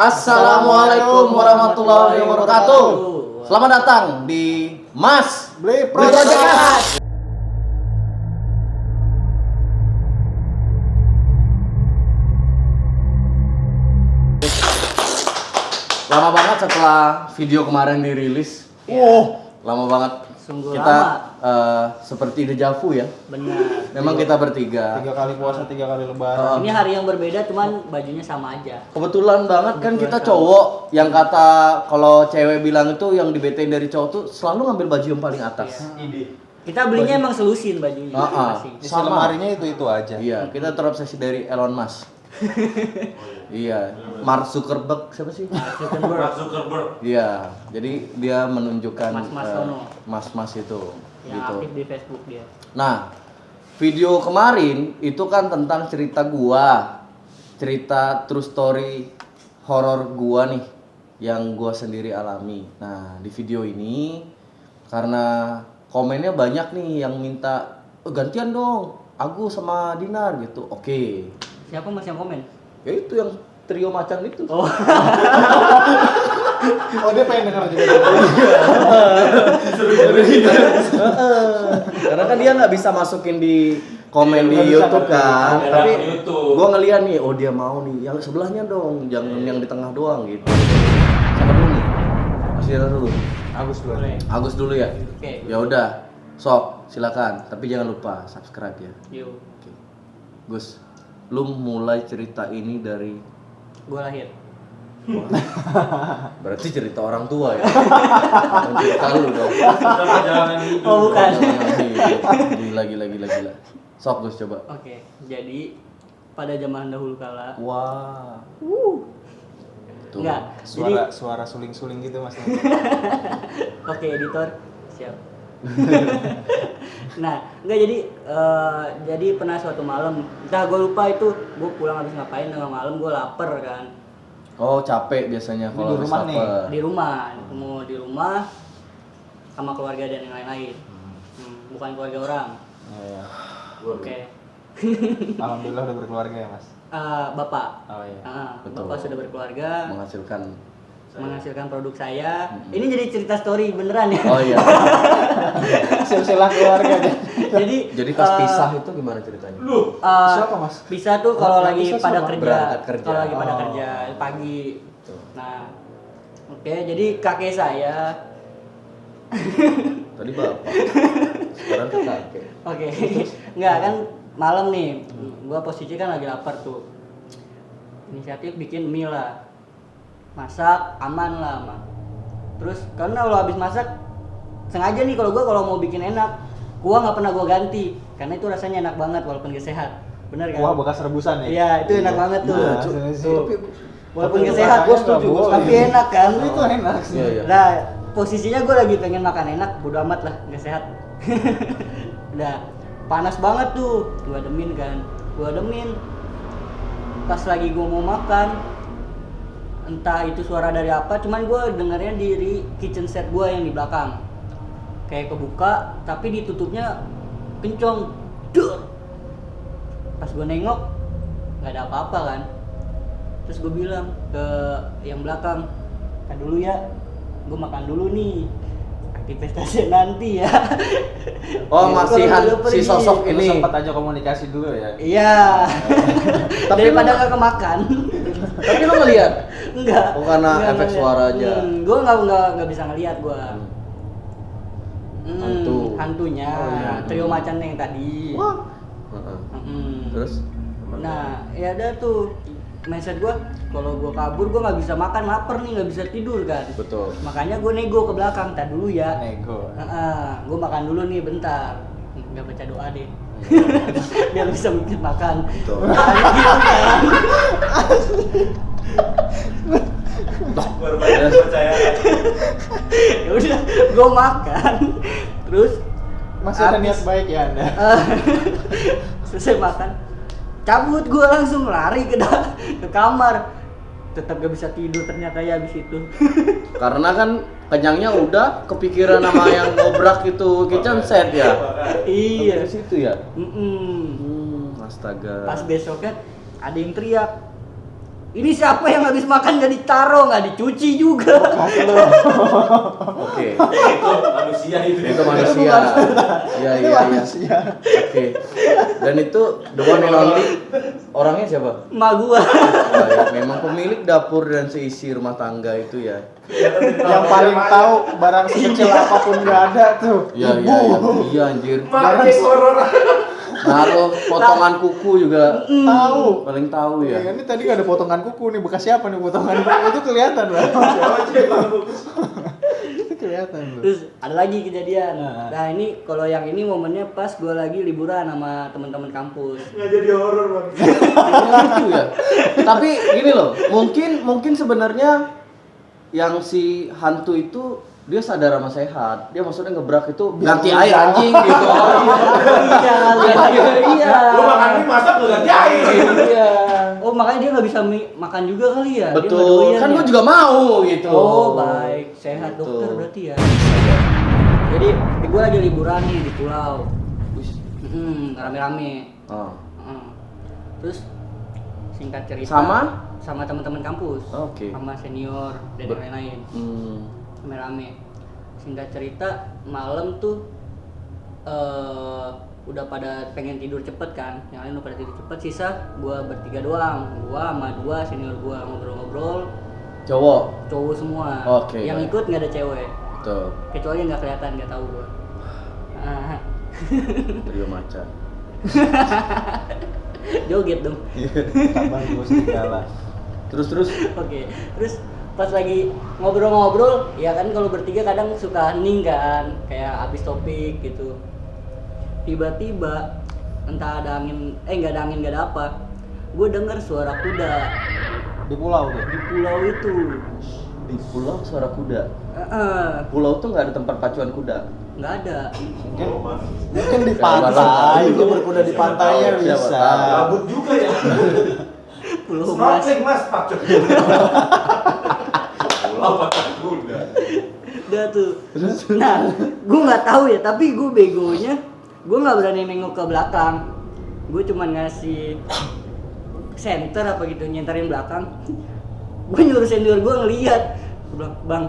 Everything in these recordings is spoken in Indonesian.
Assalamualaikum warahmatullahi wabarakatuh. Selamat datang di Mas Beli Project. Lama banget setelah video kemarin dirilis. Lama banget. Sungguh Kita seperti deja vu ya. Benar. Memang kita bertiga. 3 kali puasa, 3 kali lebaran. Ini hari yang berbeda, cuman bajunya sama aja. Kebetulan banget kan kita cowok yang kata kalau cewek bilang itu yang dibetain dari cowok tuh selalu ngambil baju yang paling atas. Kita belinya emang selusin bajunya. masing-masing. Sama lemarinya itu aja. Iya, kita terobsesi dari Elon Musk. Iya, Mark Zuckerberg siapa sih? Mark Zuckerberg. Iya, jadi dia menunjukkan Mas-mas sono. mas-mas itu Yang gitu. aktif di Facebook dia. Nah, video kemarin itu kan tentang cerita gua, cerita true story horor gua nih yang gua sendiri alami. Nah, di video ini karena komennya banyak nih yang minta gantian dong, Agus sama Dinar gitu. Oke. Siapa mas yang komen? Ya itu yang trio macan itu. Oh. Oh, dia pengen denger juga. Karena kan dia nggak bisa masukin di komen di YouTube kan. Tapi gua ngeliat nih, oh dia mau nih. Yang sebelahnya dong, jangan yang di tengah doang gitu. Siapa dulu nih? Mas Dinar dulu. Agus dulu. Boleh. Agus dulu ya. Oke. Ya udah, sok silakan. Tapi jangan lupa subscribe ya. Yuk, Oke. Gus, lu mulai cerita ini dari gua lahir. berarti cerita orang tua ya. Bukan cerita lu dong. Oh, bukan. Gila. Sok Gus coba. Oke, jadi pada zaman dahulu kala. Wah. Tuh. Enggak. Suara suling-suling gitu, Mas. Oke, editor. Siap. Nah, enggak jadi pernah suatu malam, entah gue lupa itu gue pulang habis ngapain tengah malam, gue lapar kan. Oh, capek biasanya Ini kalau di habis rumah nih. lapar. Di rumah, ketemu di rumah sama keluarga dan yang lain-lain. Bukan keluarga orang. Iya. Oke. Alhamdulillah udah berkeluarga ya, Mas. Bapak. Oh iya. Betul. Bapak sudah berkeluarga, Menghasilkan produk saya. Ini jadi cerita story beneran ya. Oh iya. Silsilah keluarga deh. Jadi pas pisah itu gimana ceritanya? Siapa, Mas? Bisa tuh kalau Oh, lagi bisa pada siapa? kerja. Berangkat kerja. Kalau lagi pada Oh. kerja pagi. Tuh. Nah, oke, jadi kakek saya. Tadi bapak. Sekarang ke kakek. Oke, enggak kan malam nih, gua posisi kan lagi lapar tuh. Inisiatif bikin mie lah, masak aman lah, mah. Terus karena kalau habis masak sengaja nih kalau mau bikin enak, kuah nggak pernah gua ganti, karena itu rasanya enak banget walaupun gak sehat, bener kan? Wah, bekas rebusan ya? Iya, itu enak banget tuh. Nah, Tuh. tapi Walaupun tapi gak sehat, gua setuju, gua tapi setuju. enak kan? Itu enak sih. Iya. Nah, posisinya gue lagi pengen makan enak, bodo amat lah, nggak sehat. Udah panas banget tuh, gue ademin. Pas lagi gue mau makan, entah itu suara dari apa, cuman gue dengarnya di kitchen set gue yang di belakang. Kayak kebuka, tapi ditutupnya kenceng. Duh. Pas gue nengok, nggak ada apa-apa kan. Terus gue bilang ke yang belakang, "Kan dulu ya, gue makan dulu nih, aktivitasnya nanti ya." Oh, masih Kalau udah si pergi. sosok Ini ini. sempat aja komunikasi dulu ya. Iya. Tapi Daripada lu- nggak kemakan. Tapi lo ngeliat? Enggak. Oh, karena efek suara aja. Gue nggak bisa ngelihat gue. Hantunya, Oh, iya. trio macan yang tadi. Wah. Terus? Nah, ya ada tuh mindset gue, kalau gue kabur gue nggak bisa makan, lapar nih, nggak bisa tidur kan. Betul. Makanya gue nego ke belakang, tak dulu ya. Nego. Gue makan dulu nih bentar, nggak baca doa deh. Biar bisa bikin makan. Betul. Makanya gitu kan. Berbanyak percaya. Ya udah, gue makan, terus Masih ada habis- niat baik ya Anda. selesai makan, cabut gue langsung lari ke kamar. Tetap gak bisa tidur ternyata ya habis itu. Karena kan kenyangnya udah kepikiran sama yang ngobrak itu kitchen set ya. Iya. Di situ ya. Iya. Mm-mm. Astaga. Pas besoknya ada yang teriak, Ini siapa yang habis makan gak ditaruh, gak dicuci juga. Oke. Itu manusia itu. Itu manusia. Iya Itu iya iya. manusia. Oke. Dan itu the one and only orangnya siapa? Emak gua. Baik, memang pemilik dapur dan seisi rumah tangga itu ya. Yang paling tahu barang sekecil apapun nggak ada tuh. Iya Ibu. iya iya. Iya anjir. Makin horor. Naruh potongan kuku juga Tahu. paling tahu Ya, ya. ini tadi nggak ada potongan kuku nih, bekas siapa nih potongan kuku itu kelihatan lah. Itu kelihatan loh. Terus ada lagi kejadian. Nah ini kalau yang ini momennya pas gua lagi liburan sama teman-teman kampus. Nggak jadi horor bang. Lucu ya. Tapi gini loh, mungkin sebenarnya yang si hantu itu dia sadar sama sehat. Dia maksudnya ngebrak itu ganti air anjing gitu. Iya. Lu makan mie masak nggak ganti air. Iya. Oh makanya dia nggak bisa makan juga kali ya? Dia nggak Betul. doyan Kan ya? gua juga mau gitu. Oh baik, sehat Gitu. dokter berarti ya. Jadi gue lagi liburan nih di pulau. Rame-rame. Oh. Terus singkat cerita sama teman-teman kampus, Oke. sama senior dan yang lain-lain. Rame-rame. Singkat cerita malam tuh udah pada pengen tidur cepet kan, yang lain udah pada tidur cepet, sisa gua bertiga doang, gua sama dua senior gua ngobrol-ngobrol, cowok semua. Oke, Yang baik. ikut nggak ada cewek, Betul. kecuali yang nggak kelihatan, nggak tahu gua. Trio macan. Joget dong. Tambah gue segala. Terus. Oke, terus pas lagi ngobrol-ngobrol, ya kan kalau bertiga kadang suka hening kan, kayak habis topik gitu. Tiba-tiba entah ada angin, nggak ada angin, nggak ada apa, gue dengar suara kuda Di pulau tuh. di pulau itu. Di pulau suara kuda. Heeh, Pulau tuh nggak ada tempat pacuan kuda. nggak ada. Mungkin di pantai, dia berkuda di pantainya Siapa bisa. tahu. Gabut juga ya. Pulau Mas. Snorkeling mas pak. Pulau pakai kuda. Udah tuh. Nah, gue nggak tahu ya, tapi gue begonya, gue nggak berani nengok ke belakang. Gue cuman ngasih center apa gitu, nyenterin belakang. Gue nyuruh senior gue ngeliat. Gue bilang, bang,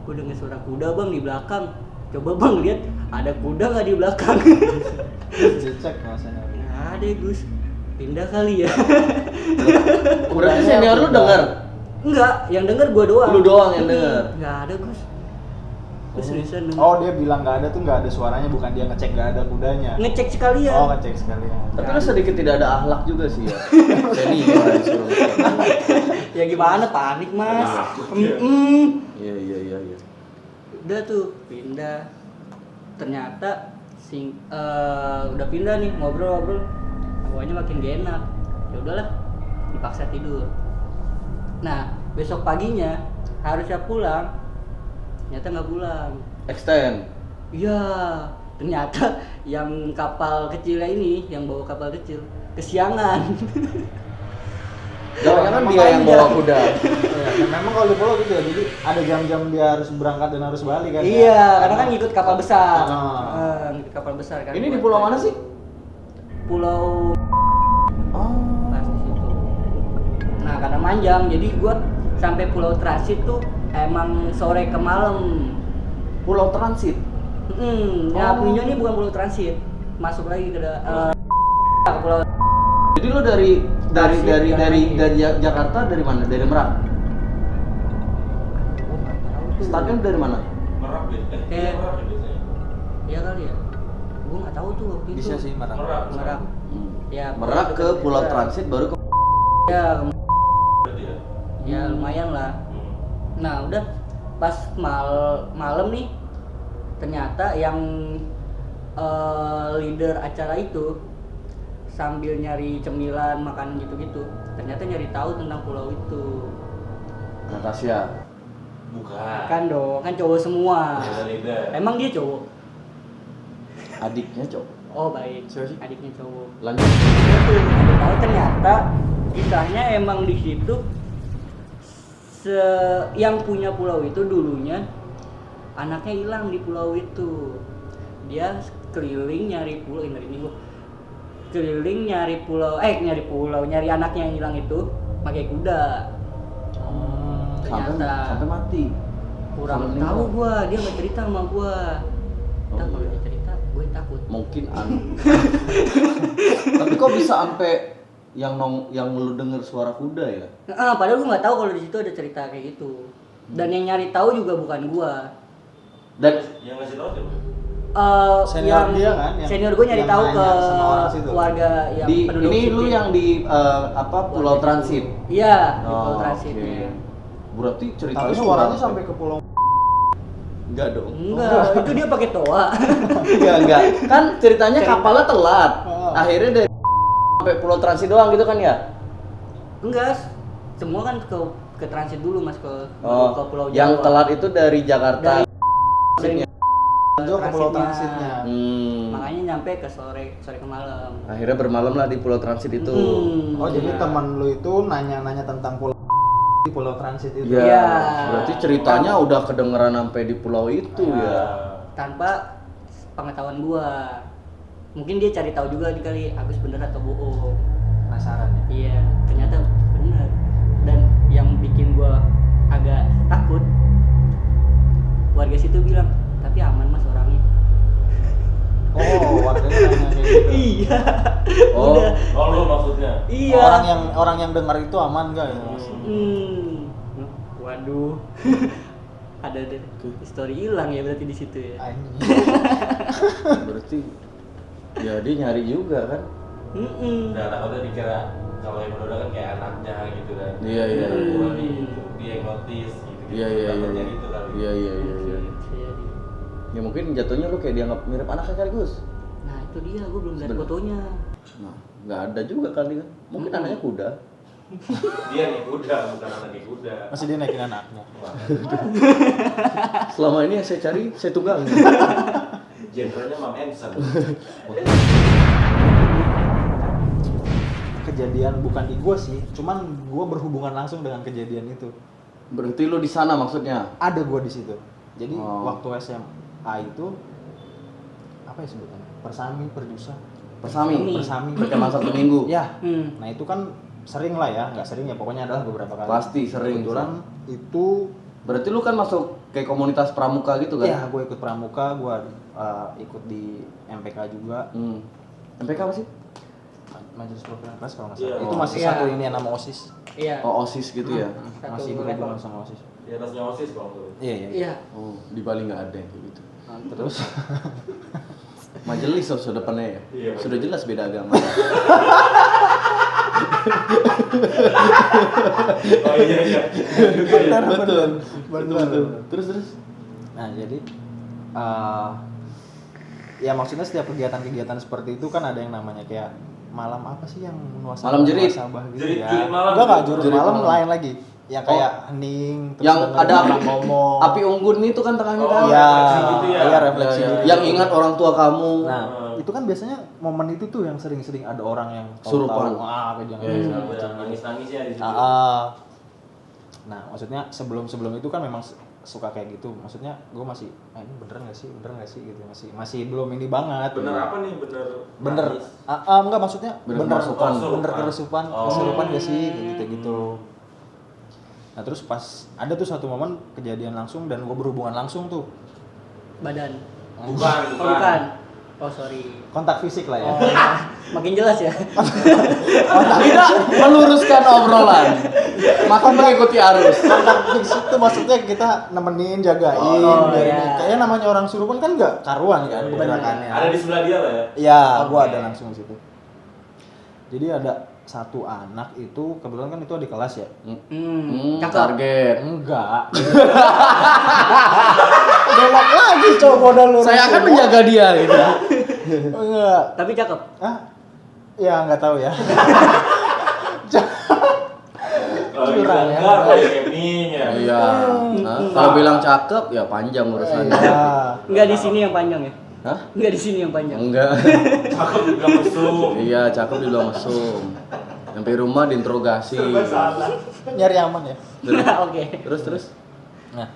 gue denger suara kuda bang di belakang. Coba bang lihat ada kuda nggak di belakang. Dicek masanya. Nggak ada Gus, pindah kali ya. Berarti senior lu dengar? Enggak, yang denger gue doang. Lu doang yang denger? Nggak ada Gus. Gue seriusan denger. Oh, dia bilang nggak ada tuh, nggak ada suaranya, bukan dia ngecek nggak ada kudanya. Ngecek sekalian. Oh, ngecek sekalian. Tapi lu sedikit tidak ada akhlak juga sih ya. Senior yang suruh ngecek. Ya gimana, panik mas. Iya. Udah tuh pindah, ternyata udah pindah nih, ngobrol awalnya makin gak enak. Ya udahlah, dipaksa tidur. Nah besok paginya harusnya pulang, ternyata nggak pulang. Extend. Iya, ternyata yang kapal kecilnya ini, yang bawa kapal kecil kesiangan. Jangan dia yang bawa kuda. Iya, dan memang kalau di pulau gitu ya, jadi ada jam-jam dia harus berangkat dan harus balik kan. Iya, karena kan ngikut kapal besar. Ah. Ngikut kapal besar kan. Ini di pulau mana sih? Pulau Oh. pas di situ. Nah, karena manjang, jadi gua sampai Pulau Transit tuh emang sore ke malam. Pulau Transit. Ya, Oh. punya ini bukan Pulau Transit. Masuk lagi ke ke Pulau. Jadi lu dari Transit, Jakarta dari mana? Dari Merak. Oh, nggak tahu tuh. Startnya dari mana? Merak deh. Kayak- Merak ya biasanya. Iya kali ya. Gua nggak tahu tuh waktu itu. Bisa sih marah. Merak. Ya, Merak ke Pulau Transit. Transit baru ke Ya, Berarti ya. ya lumayan lah. Nah udah pas malam nih, ternyata yang leader acara itu sambil nyari cemilan, makanan gitu-gitu, ternyata nyari tahu tentang pulau itu. Natasha. Bukan. Kan dong, kan cowok semua. Leader. Emang dia cowok? Adiknya cowok. Oh baik, Siapa sih? adiknya cowok. Lanjut. Dia tuh nyari tahu, ternyata kisahnya emang di situ yang punya pulau itu dulunya anaknya hilang di pulau itu. Dia keliling nyari pulau, ini gua keliling nyari pulau, nyari anaknya yang hilang itu pakai kuda. Sampai Ternyata mati. kurang Sampai tahu meninggal. gua, dia nggak cerita sama gua. Oh, Ntar kalau iya. dia cerita, gue takut. Mungkin tapi kok bisa sampai yang lu denger suara kuda ya? Padahal gua nggak tahu kalau di situ ada cerita kayak gitu. Dan yang nyari tahu juga bukan gua. Dan Yang ngasih tahu siapa? Senior dia kan, yang- senior gue nyari yang tahu nanya ke sama orang situ. warga yang di penduduk ini situ. lu yang di Pulau Transit. Iya, di Oh, Pulau Transit. oke. Berarti ceritanya Tapi suaranya kurang- sampai ke pulau. enggak dong. Enggak, itu dia pakai toa. Enggak. Kan ceritanya Cerita. kapalnya telat. Oh. Akhirnya dari sampai Pulau Transit doang gitu kan ya? Enggak, semua kan ke transit dulu Mas ke Pulau Jawa. Yang telat itu dari Jakarta. Dari Itu ke pulau transitnya. transitnya. Makanya nyampe ke sore ke malam. Akhirnya bermalam lah di Pulau Transit itu. Oh, jadi Iya. teman lu itu nanya-nanya tentang pulau di pulau transit itu. Iya. Iya. Berarti ceritanya udah kedengeran sampai di pulau itu Iya. ya. Tanpa pengetahuan gua. Mungkin dia cari tahu juga kali Agus bener atau bohong. Penasaran ya? Iya, ternyata bener. Dan yang bikin gua agak takut, warga situ bilang, tapi aman Mas orangnya. Oh, warganya nanya kayak gitu. Iya. Oh. Udah. Oh lu maksudnya? Iya. Orang yang dengar itu aman gak ya? Mas? Waduh. Ada deh. Story hilang ya berarti di situ ya. Anjing. Berarti ya dia nyari juga kan? Udah takutnya dikira kalau yang udah kan kayak anaknya gitu kan. Iya, iya. Dia yang notice gitu. Iya iya iya. Takutnya Iya gitu kali. iya iya. Iya. Ya mungkin jatuhnya lu kayak dianggap mirip anak sekaligus. Nah itu dia, gue belum lihat Sebenernya. fotonya. Nah, nggak ada juga kali kan? Mungkin anaknya kuda. Dia nih kuda, bukan anaknya kuda. Masih dia naikin anaknya. Wah, Selama ini yang saya cari, saya tunggang. genrenya Mam Ensan. Kejadian bukan di gua sih, cuman gua berhubungan langsung dengan kejadian itu. Berarti lu di sana maksudnya? Ada gua di situ. Jadi Oh. waktu SMA itu apa ya sebutannya? Persami, perjusa. Persami. Persami. Pertemuan Sabtu Minggu. Ya. Nah, itu kan sering lah ya, nggak sering ya, pokoknya adalah beberapa kali. Pasti sering. Kebetulan itu Berarti lu kan masuk kayak komunitas pramuka gitu kan? ya gue ikut pramuka, gue ikut di MPK juga. MPK apa sih? Majelis Perwakilan Kelas kalau nggak Iya. salah. Itu masih Iya. satu ini nama OSIS. Iya. Oh, OSIS gitu ya? Satu Masih level. berhubungan sama OSIS. Di atasnya OSIS kalau nggak salah. Iya, iya. Iya. Oh, di Bali nggak ada yang kayak gitu. Terus Majelis sudah depannya ya? Iya, Sudah jelas beda agama. Oh iya iya. betul. Terus. Nah, jadi ya maksudnya setiap kegiatan-kegiatan seperti itu kan ada yang namanya kayak malam apa sih yang muasabah, Malam jerit. muasabah gitu Jerit- ya. jerit malam. Enggak, jurit Jerit malam malam. lain lagi. Yang kayak hening terus Yang dengerin ada orang ngomong. api unggun itu kan tengahnya Oh, kan? Iya, refleksi gitu ya? iya refleksi Iya, iya. diri. Yang ingat orang tua kamu. Nah, itu kan biasanya momen itu tuh yang sering-sering ada orang yang Surupan. kejang Iya, iya. Ada nangis-nangisnya di situ. Nah, maksudnya sebelum itu kan memang suka kayak gitu. Maksudnya gue masih, ini bener nggak sih gitu, masih belum ini banget. Bener apa nih? Bener, nangis? enggak maksudnya Bener bener kesurupan. bener kesurupan, Oh. kesurupan gak sih gitu. Nah terus pas ada tuh satu momen kejadian langsung dan gue berhubungan langsung tuh, Badan. Bukan, Oh, bukan. Oh sorry. kontak fisik lah ya. Oh, iya. Makin jelas ya. Tidak meluruskan obrolan. Makin mengikuti arus. Kontak fisik tuh maksudnya kita nemenin, jagain, Oh, biar iya. ini. Kayaknya namanya orang surupan kan nggak karuan kan Iya, gerakannya. Ada di sebelah dia lah ya. Iya, gue Oke. ada langsung di situ. Jadi ada satu anak itu kebetulan kan itu di kelas ya. Cakep. Target. Enggak. Belok lagi coba udah lurus. Saya akan menjaga dia gitu. Enggak. Tapi cakep. Ah? Ya nggak tahu ya. Kalau Curang ya. enggak ada cheminya. Iya. Nah, kalau bilang cakep ya panjang urusannya. Iya. Enggak di sini yang panjang ya? Hah? Enggak di sini yang panjang. Enggak. Cakep juga mesum. Iya, cakep juga mesum. Sampai rumah diinterogasi. Nyari aman ya. Oke. Terus. Nah,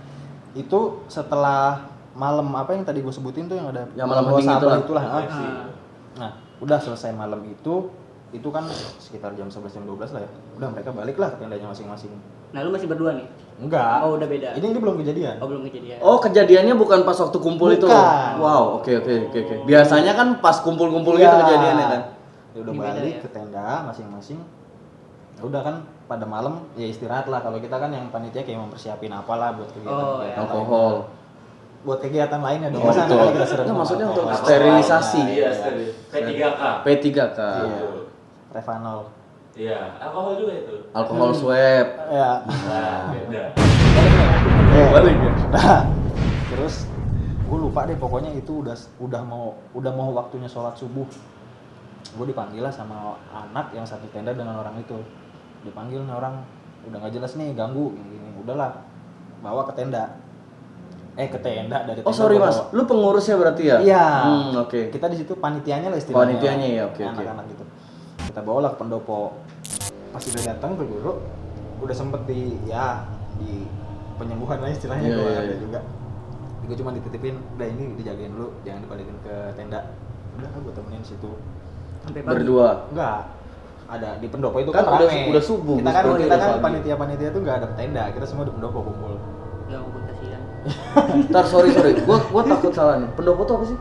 itu setelah malam apa yang tadi gue sebutin tuh yang ada Yang malam bawa hening sabar itulah. itulah. Ah. Nah, udah selesai malam itu itu kan sekitar jam 11 jam 12 lah ya. Udah mereka balik lah ke tendanya masing-masing. Nah lu masih berdua nih? Enggak. Oh udah beda. Ini belum kejadian. Oh belum kejadian. Oh, kejadiannya bukan pas waktu kumpul itu. Bukan. Wow, oke. Biasanya kan pas kumpul-kumpul Iya. gitu kejadiannya kan. Ya udah Ini beda balik ya? ke tenda masing-masing. Ya udah kan pada malam ya istirahat lah. Kalau kita kan yang panitia kayak mempersiapin apalah buat kegiatan, Oh, ya. Alkohol. buat kegiatan lainnya dong. Oh, Masa betul. anak kita serem Nah, sama maksudnya untuk alkohol. sterilisasi. Iya, steril. P3K. P3K. Iya. Revanol. Iya, alkohol juga itu. Alkohol swab. Ya. Nah, beda. Balik ya. Nah, terus gue lupa deh pokoknya itu udah mau waktunya sholat subuh. Gue dipanggil lah sama anak yang satu tenda dengan orang itu. Dipanggil nih orang udah nggak jelas nih ganggu gini. Udahlah bawa ke tenda. Ke tenda dari tenda. Oh, sorry gua Mas. bawa. Lu pengurusnya berarti ya? Iya. Oke. Kita di situ panitianya lah istilahnya. Panitianya ya, oke. Anak-anak gitu. Kita bawa lah ke pendopo. Pas udah datang ke guru, udah sempet di penyembuhan lah istilahnya Iya, gua iya, ada iya. juga. Gue cuma dititipin, udah ini dijagain dulu, jangan dibalikin ke tenda. Udah gue temenin situ. Sampai pagi. Berdua. Enggak. Ada di pendopo itu Kan kan, udah- rame. udah subuh, Kita kan Gus. kita Udah kan pagi. panitia-panitia tuh enggak ada tenda, kita semua di pendopo kumpul. Enggak mau kasihan. Ntar sorry. Gua takut salah nih. Pendopo tuh apa sih?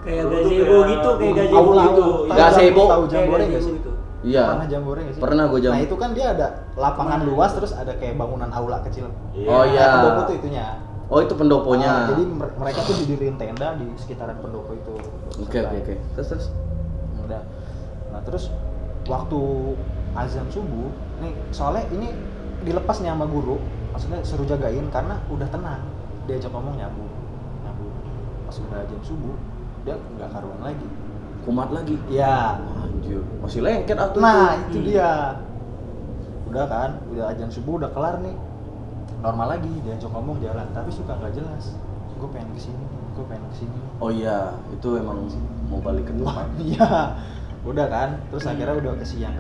Kayak Pendopo tuh gazebo kayak gitu, kayak gazebo Aula gitu. tahu Gazebo. Tahu Kayak jambore enggak gazebo sih? gitu. Iya. Pernah jambore nggak sih? Pernah gua Nah itu kan dia ada lapangan Kemana? luas terus ada kayak bangunan aula kecil. Oh, iya. Nah, pendopo tuh itunya. Oh, itu pendoponya. Jadi mereka tuh didiriin tenda di sekitaran pendopo itu. Oke. Terus. Udah. Nah terus waktu azan subuh, nih soalnya ini dilepas nih sama guru, maksudnya suruh jagain karena udah tenang. Diajak ngomong nyambung. Pas udah azan subuh, dia nggak karuan lagi. Kumat lagi. Iya. Anjir. Masih lengket atuh. Nah itu dia. Udah kan, udah azan subuh udah kelar nih. Normal lagi, diajak ngomong jalan, tapi suka nggak jelas. Gue pengen kesini. Oh iya, itu emang mau balik ke rumah. Iya. Udah kan, terus akhirnya udah ke siang.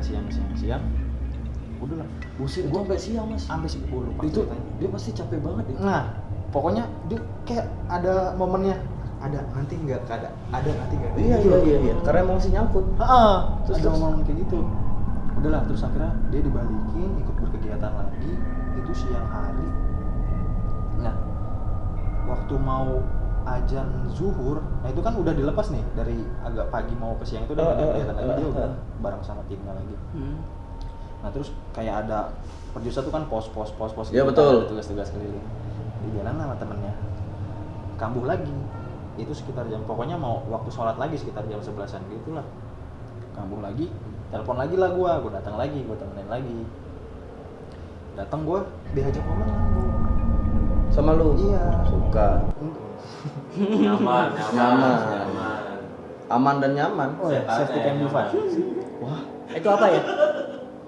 Udah lah. Buset, gua sampai siang, Mas. Sampai sih gue lupa Itu ceritanya. dia pasti capek banget ya. Nah, pokoknya dia kayak ada momennya. Ada nanti nggak ada nanti nggak. Iya. Karena emang masih nyangkut. Heeh. Terus, Terus ada terus? momen kayak gitu. Udahlah, terus akhirnya dia dibalikin ikut berkegiatan lagi. Itu siang hari. Nah, waktu mau azan zuhur, nah itu kan udah dilepas nih dari agak pagi mau ke siang itu udah ada kegiatan lagi, dia udah bareng sama timnya lagi. Nah terus kayak ada perjusa tuh kan pos Iya, gitu, betul. ada tugas-tugas keliling di jalan sama temennya kambuh lagi itu sekitar jam pokoknya mau waktu sholat lagi sekitar jam 11-an gitu lah kambuh lagi telepon lagi lah gua datang lagi gua temenin lagi datang gua diajak ngomong ngambung. Sama lu? Iya. Suka. Nyaman. Aman dan nyaman. Oh ya, safety can be fun. Wah, Itu apa ya?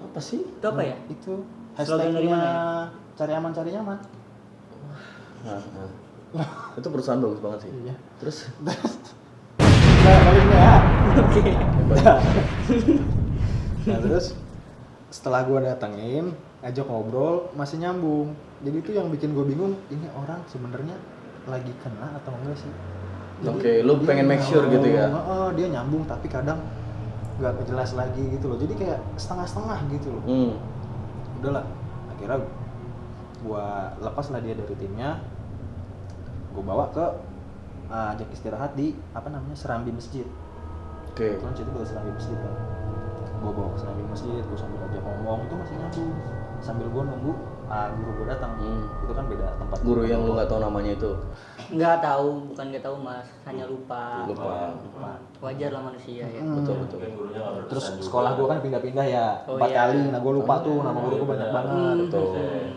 apa sih? Itu apa ya? Itu Slogan dari hashtagnya mana cari aman cari nyaman. Nah. Itu perusahaan bagus banget sih. Iya. Terus Nah, baliknya ya. Oke. Nah terus setelah gue datengin ajak ngobrol masih nyambung jadi itu yang bikin gue bingung ini orang sebenarnya lagi kena atau enggak sih. Jadi Oke, lu dia pengen make sure gitu ya? dia nyambung tapi kadang nggak jelas lagi gitu loh jadi kayak setengah-setengah gitu loh. Udahlah akhirnya gue lepas lah dia dari timnya gue bawa ke ajak istirahat di serambi masjid. oke. Kan situ ada serambi masjid kan. Gue bawa ke serambi masjid, gue sambil ajak ngomong itu masih nyambung. Sambil gue nunggu guru gue datang. Itu kan beda tempat. Guru yang lu nggak tahu namanya itu. Nggak tahu, bukan nggak tahu Mas, hanya lupa. Lupa. Wajar lah manusia ya. Betul. Mungkin gurunya nggak berkesan Terus juga. sekolah gue kan pindah-pindah ya, Oh, 4 iya. kali. Nah gue lupa tuh nama guru gue banyak banget. Betul.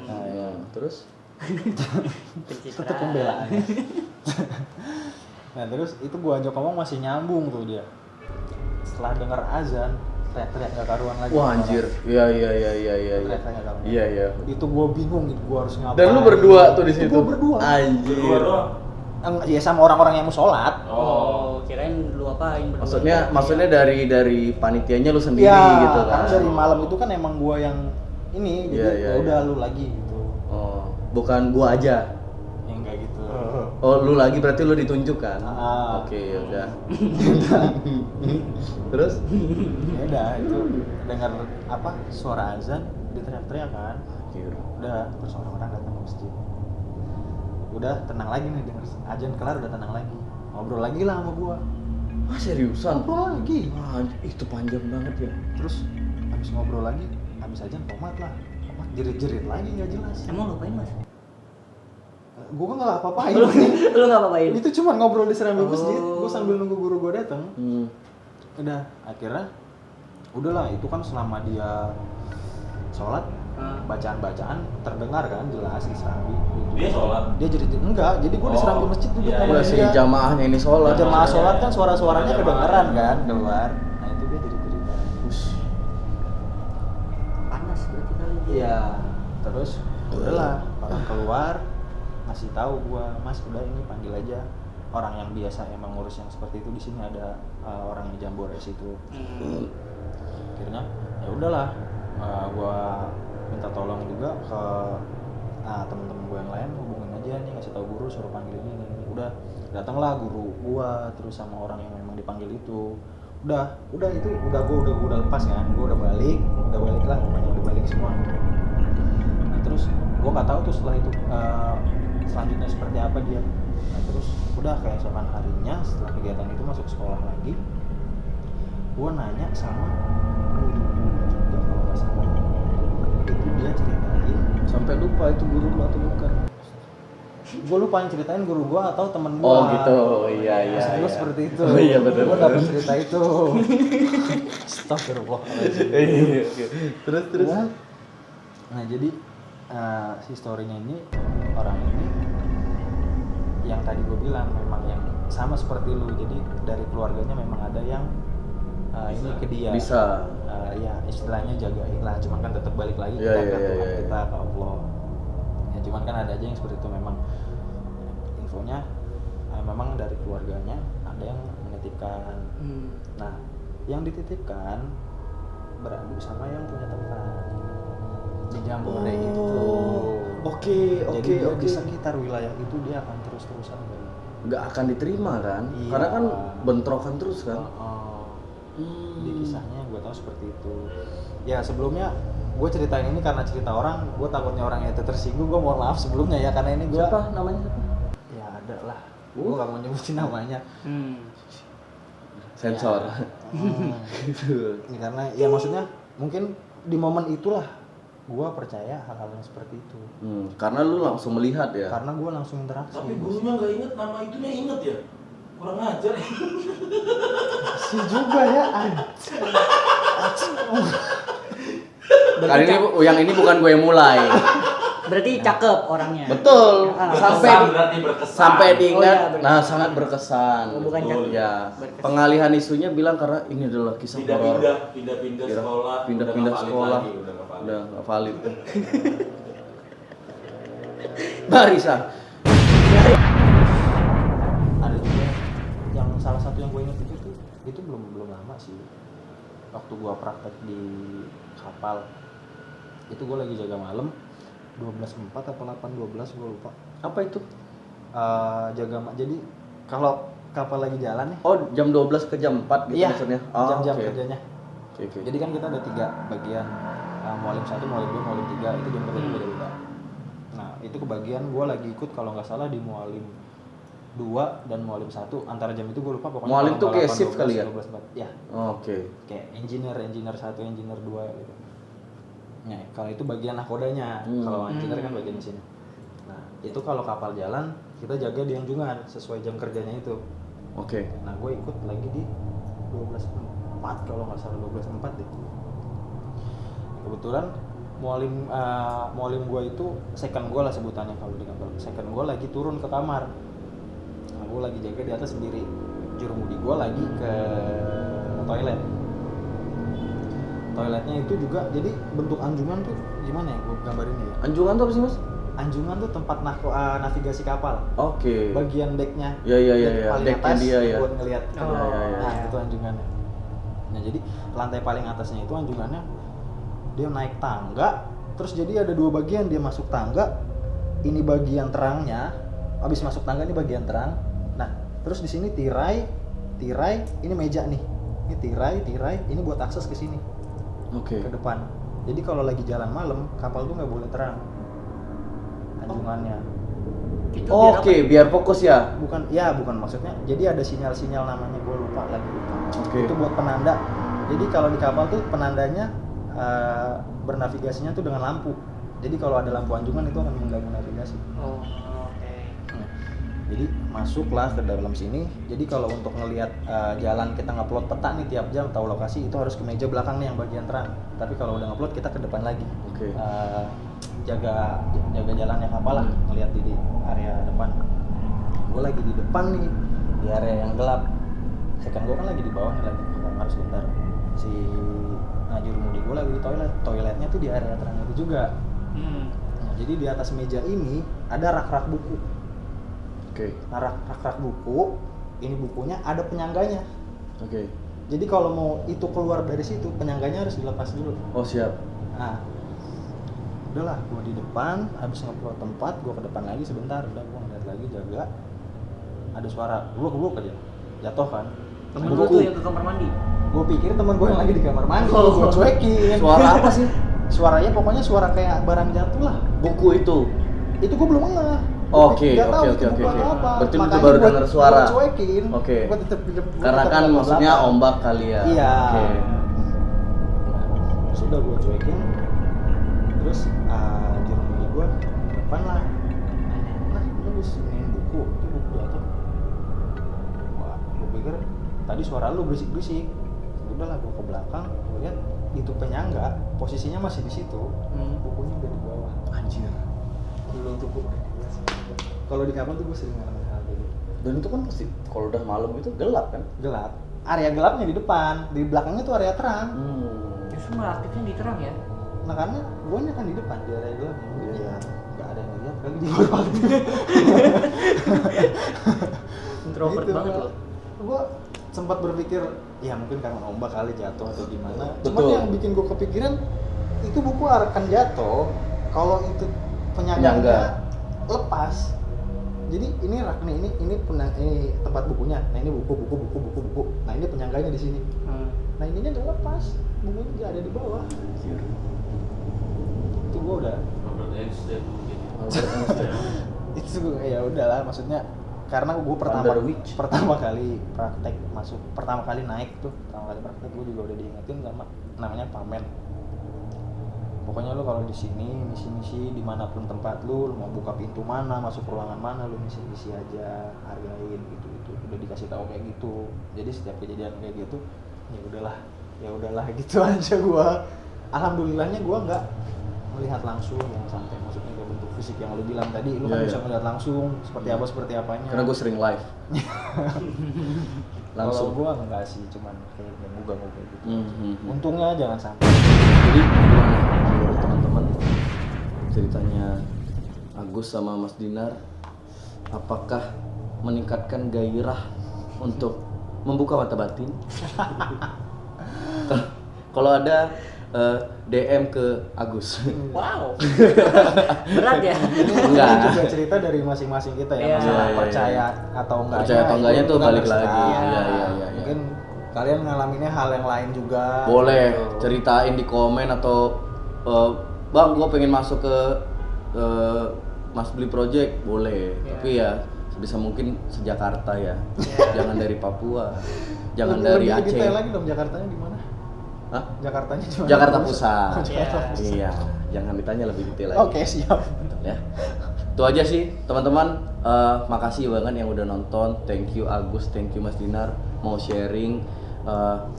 Nah, ya. Terus Pencitraan. Tetap pembelaan. Nah terus itu gue ajak ngomong masih nyambung tuh dia. Setelah denger azan, teriak-teriak gak karuan lagi. wah anjir. Iya. Teriak-teriak gak karuan. Iya. Itu gue bingung, gue harus ngapain. Dan lu berdua tuh di situ. Gue berdua. Anjir. Berdua doang. Ya sama orang-orang yang mau sholat. Oh, kirain lu apain berdua? Maksudnya dari panitianya lu sendiri Iya, gitu kan. karena dari malam itu kan emang gua yang ini, Iya, jadi iya, ya udah iya. lu lagi gitu. Oh, bukan gua aja. Ya enggak gitu. Oh, lu lagi berarti lu ditunjuk kan? Ah. Oke, ya udah. Terus? Ya udah itu dengar apa suara azan diteriak-teriak kan. Udah terus orang-orang datang ke masjid. Udah tenang lagi nih denger azan kelar udah tenang lagi. Ngobrol lagi lah sama gua. Ah, seriusan? Ngobrol lagi. Wah, itu panjang banget ya. Terus habis ngobrol lagi, habis azan komat lah. Komat jerit-jerit lagi nggak jelas. Emang lupain mas? Gua kan nggak apa-apain. Lu nggak apa-apain? Itu cuma ngobrol di serambi Oh. masjid. Gua sambil nunggu guru gua datang. Hmm. Udah akhirnya udahlah itu kan selama dia sholat bacaan-bacaan terdengar kan jelas di serambi gitu. Dia sholat? Dia jadi enggak jadi gue di serambi masjid duduk Iya, sama Udah si dia. jamaahnya ini sholat. Jamaah sholat kan suara-suaranya Jamaah, kedengeran iya. kan keluar. Nah itu dia jadi cerita. Panas berarti kali dia. Iya. Terus udahlah orang keluar ngasih tahu gua mas udah ini panggil aja orang yang biasa emang ngurus yang seperti itu di sini ada orang yang jambores itu. Akhirnya ya udahlah gua minta tolong juga ke temen-temen gue yang lain hubungin aja nih ngasih tahu guru suruh panggil ini. Udah datanglah guru gua terus sama orang yang memang dipanggil itu. Udah itu udah gua udah lepas kan gua udah balik lah pokoknya udah balik semua. Nah terus gua nggak tahu tuh setelah itu selanjutnya seperti apa dia. Nah terus udah kayak esokan harinya setelah kegiatan itu masuk sekolah lagi gua nanya sama juga kalau nggak salah itu dia ceritain Sampai lupa itu guru lu atau bukan? gue lupa yang ceritain guru gue atau temen gue. Oh gitu, iya iya. Maksud gue iya. seperti itu. Oh iya betul. Gue dapet cerita itu. Astagfirullah. Iya, oke. Terus. Nah jadi si storynya ini orang ini yang tadi gue bilang memang yang sama seperti lu. Jadi dari keluarganya memang ada yang ini ke dia. Bisa. Ya istilahnya jagain lah. Cuman kan tetap balik lagi Iya, kita iya, ke Tuhan iya. kita ke Allah. Ya cuman kan ada aja yang seperti itu memang infonya memang dari keluarganya ada yang menitipkan. Nah yang dititipkan beradu sama yang punya tempat di Jambore itu. Jadi dia di sekitar wilayah itu dia akan terus-terusan Nggak akan diterima kan? Iya. Karena kan bentrokan terus kan. Di kisahnya gue tahu seperti itu. Ya sebelumnya gue ceritain ini karena cerita orang, gue takutnya orang itu tersinggung. Gue mohon maaf sebelumnya ya karena ini gue. Siapa namanya siapa? Ya ada lah. Gue gak mau nyebutin namanya. Sensor. Ya. Gitu. Ini karena ya maksudnya mungkin di momen itulah gue percaya hal-hal yang seperti itu. Karena lu langsung melihat ya. Karena gue langsung interaksi. Tapi gurunya nggak inget nama itunya inget ya? Kurang ajar. Si juga ya. Kali ini yang ini bukan gue yang mulai. Berarti cakep orangnya. Betul. Berkesan berarti berkesan. Sampai diingat. Oh, iya, berkesan. Nah, sangat berkesan. Oh, bukan Betul, cakep. ya. Berkesan. Pengalihan isunya bilang karena ini adalah kisah horor. Pindah-pindah sekolah. Pindah-pindah udah nggak valid sekolah. lagi, udah nggak valid. Udah nggak valid. Barisa. Ada juga yang salah satu yang gue ingat itu belum lama sih. Waktu gue praktek di kapal itu gue lagi jaga malam 12.4 atau 8.12 gue lupa. Apa itu? Jadi kalau kapal lagi jalan nih Oh, jam 12 ke jam 4 gitu iya, maksudnya. jam-jam oke. kerjanya. Oke. Jadi kan kita ada 3 bagian, mualim 1, mualim 2, mualim 3 itu jam kerjanya beda-beda. Nah itu kebagian gue lagi ikut kalau nggak salah di mualim 2 dan mualim 1 antara jam itu gue lupa pokoknya. Mualim tuh kayak 8, shift 12, kali ya? 12, 4. Ya Oke. kayak engineer 1, engineer 2 gitu. Nah, kalau itu bagian nakodanya, kalau engineer kan bagian di sini. Nah, itu kalau kapal jalan kita jaga di anjungan sesuai jam kerjanya itu. Oke. Nah, gue ikut lagi di 12.4 kalau nggak salah 12.4 deh. Kebetulan mualim gue itu second gue lah sebutannya kalau di kapal. Second gue lagi turun ke kamar. Nah, gue lagi jaga di atas sendiri. Jurumudi gue lagi ke toilet. Toiletnya itu juga jadi bentuk anjungan tuh gimana ya gue gambarin ya. Anjungan tuh apa sih, Mas? Anjungan tuh tempat navigasi kapal. Oke. Bagian decknya. Ya. Paling Decknya atas dia ya. buat ngelihat. Oh, ya. Nah, itu anjungannya. Nah, jadi lantai paling atasnya itu anjungannya dia naik tangga, terus jadi ada 2 bagian dia masuk tangga. Ini bagian terangnya, abis masuk tangga ini bagian terang. Nah, terus di sini tirai, ini meja nih. Ini tirai, ini buat akses ke sini, Oke. ke depan. Jadi kalau lagi jalan malam, kapal tuh nggak boleh terang anjungannya. Itu biar Oke, biar fokus ya. Bukan maksudnya. Jadi ada sinyal-sinyal namanya, gue lupa. Oke. Itu buat penanda. Jadi kalau di kapal tuh penandanya bernavigasinya tuh dengan lampu. Jadi kalau ada lampu anjungan itu akan mengganggu navigasi. Oh, oke. Jadi masuklah ke dalam sini. Jadi kalau untuk ngelihat jalan, kita ngupload peta nih tiap jam, tahu lokasi, itu harus ke meja belakang nih yang bagian terang. Tapi kalau udah ngupload kita ke depan lagi. Oke. Jaga jalannya kapal lah, ngelihat di area depan. Gue lagi di depan nih, di area yang gelap. Second gue kan lagi di bawah nih, lagi ke kamar sebentar. Si jurumudi gue lagi di toiletnya tuh di area terang itu juga. Nah, jadi di atas meja ini ada rak-rak buku. Oke. Nah, rak-rak buku, ini bukunya ada penyangganya. Oke. Jadi kalau mau itu keluar dari situ, penyangganya harus dilepas dulu. Oh, siap. Nah, udahlah, gue di depan, habis ngeplot tempat, gue ke depan lagi sebentar, udah gue ngeliat lagi, jaga. Ada suara gluk aja, jatuh kan. Temen lu tuh yang ke kamar mandi. Gue pikir temen gue yang lagi di kamar mandi, Oh. gue cuekin. Suara apa sih? Suaranya pokoknya suara kayak barang jatuh lah. Buku itu. Itu gue belum ngeh. Oke, Nggak tahu oke, itu oke, bukan oke. apa. Berarti lu Makanya baru gua- dengar suara. gua cuekin. Oke. Gua tetep Karena kan maksudnya ombak kali ya. Iya. Oke. Nah, sudah gue cuekin. Terus jurumudi gue ke depan lah. Nah, lu nemuin buku, itu buku jatuh. Wah, gue pikir tadi suara lu berisik-berisik. Udahlah, gue ke belakang, gue lihat itu penyangga, posisinya masih di situ. Bukunya udah di bawah. Anjir. Belum tuh buku. Kalau di kapal tuh gue sering ngalamin hal kayak gitu. Dan itu kan pasti kalau udah malam itu gelap kan? Gelap. Area gelapnya di depan, di belakangnya tuh area terang. Justru malah aktifnya di terang ya. Nah karena gue kan di depan di area gelap, ya nggak ada yang lihat kali dia baru aktif. Introvert Gitu, banget Pak. loh. Gue sempat berpikir ya mungkin karena ombak kali jatuh atau gimana. Cuman Betul. yang bikin gue kepikiran itu buku akan jatuh kalau itu Penyangga. penyangganya lepas. Jadi ini rak nih, ini tempat bukunya. Nah ini buku. Nah ini penyangganya di sini. Nah ininya nggak lepas, bukunya nggak ada di bawah. Itu gue udah, Albert Einstein mungkin. itu ya udahlah, maksudnya karena gue Wonder Witch. pertama kali praktek masuk, pertama kali naik tuh, pertama kali praktek gue juga udah diingetin sama namanya pamen. Pokoknya lu kalau di sini misi-misi dimanapun tempat lu mau buka pintu mana, masuk ruangan mana, lu misi-misi aja, hargain gitu. Udah dikasih tahu kayak gitu. Jadi setiap kejadian kayak gitu, ya udahlah gitu aja gua. Alhamdulillahnya gua nggak melihat langsung yang sampai maksudnya kayak bentuk fisik yang lu bilang tadi, lu kan Iya, bisa iya. melihat langsung seperti apanya. Karena gue sering live. Langsung Langsung. gua enggak sih, cuman kayak moga-moga gitu. Mhm. Untungnya jangan sampai. Jadi gimana menurut teman-teman ceritanya Agus sama Mas Dinar, apakah meningkatkan gairah untuk membuka mata batin? Kalau ada DM ke Agus. Wow. Berat ya. Enggak. Ini juga cerita dari masing-masing kita ya, Iya. masalah Iya, iya, percaya atau enggaknya. Percaya atau enggaknya itu tuh kita balik terserah. lagi. Iya, iya. Mungkin kalian ngalaminnya hal yang lain juga. Boleh gitu. ceritain di komen atau Bang, gua pengen masuk ke Mas Beli Project, boleh. Iya. Tapi ya sebisa mungkin se-Jakarta ya. Iya. Jangan dari Papua. Jangan Lebih dari detail Aceh. lagi dong, Jakartanya di mana? Hah? Jakartanya di mana? Jakarta Pusat. Iya. Iya, jangan ditanya lebih detail lagi. Oke, siap. Ya. Itu aja sih, teman-teman. Makasih banget yang udah nonton. Thank you Agus, thank you Mas Dinar mau sharing.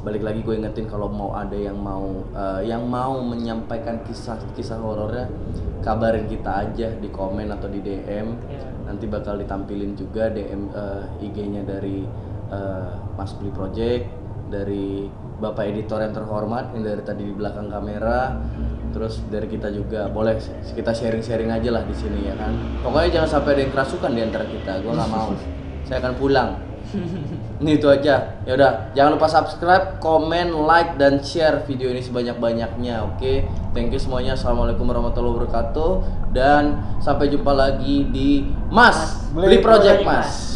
Balik lagi gue ingetin kalau mau ada yang mau menyampaikan kisah horornya, kabarin kita aja di komen atau di DM. Iya. Nanti bakal ditampilin juga DM IG-nya dari Mas Beli Project, dari Bapak editor yang terhormat yang dari tadi di belakang kamera, terus dari kita juga. Boleh kita sharing-sharing aja lah di sini ya kan. Pokoknya jangan sampai ada yang kerasukan di antara kita. Gue nggak mau. Saya akan pulang. Ini itu aja. Ya udah, jangan lupa subscribe, komen, like dan share video ini sebanyak-banyaknya. Oke. Thank you semuanya. Assalamualaikum warahmatullahi wabarakatuh dan sampai jumpa lagi di Mas Beli Project Mas.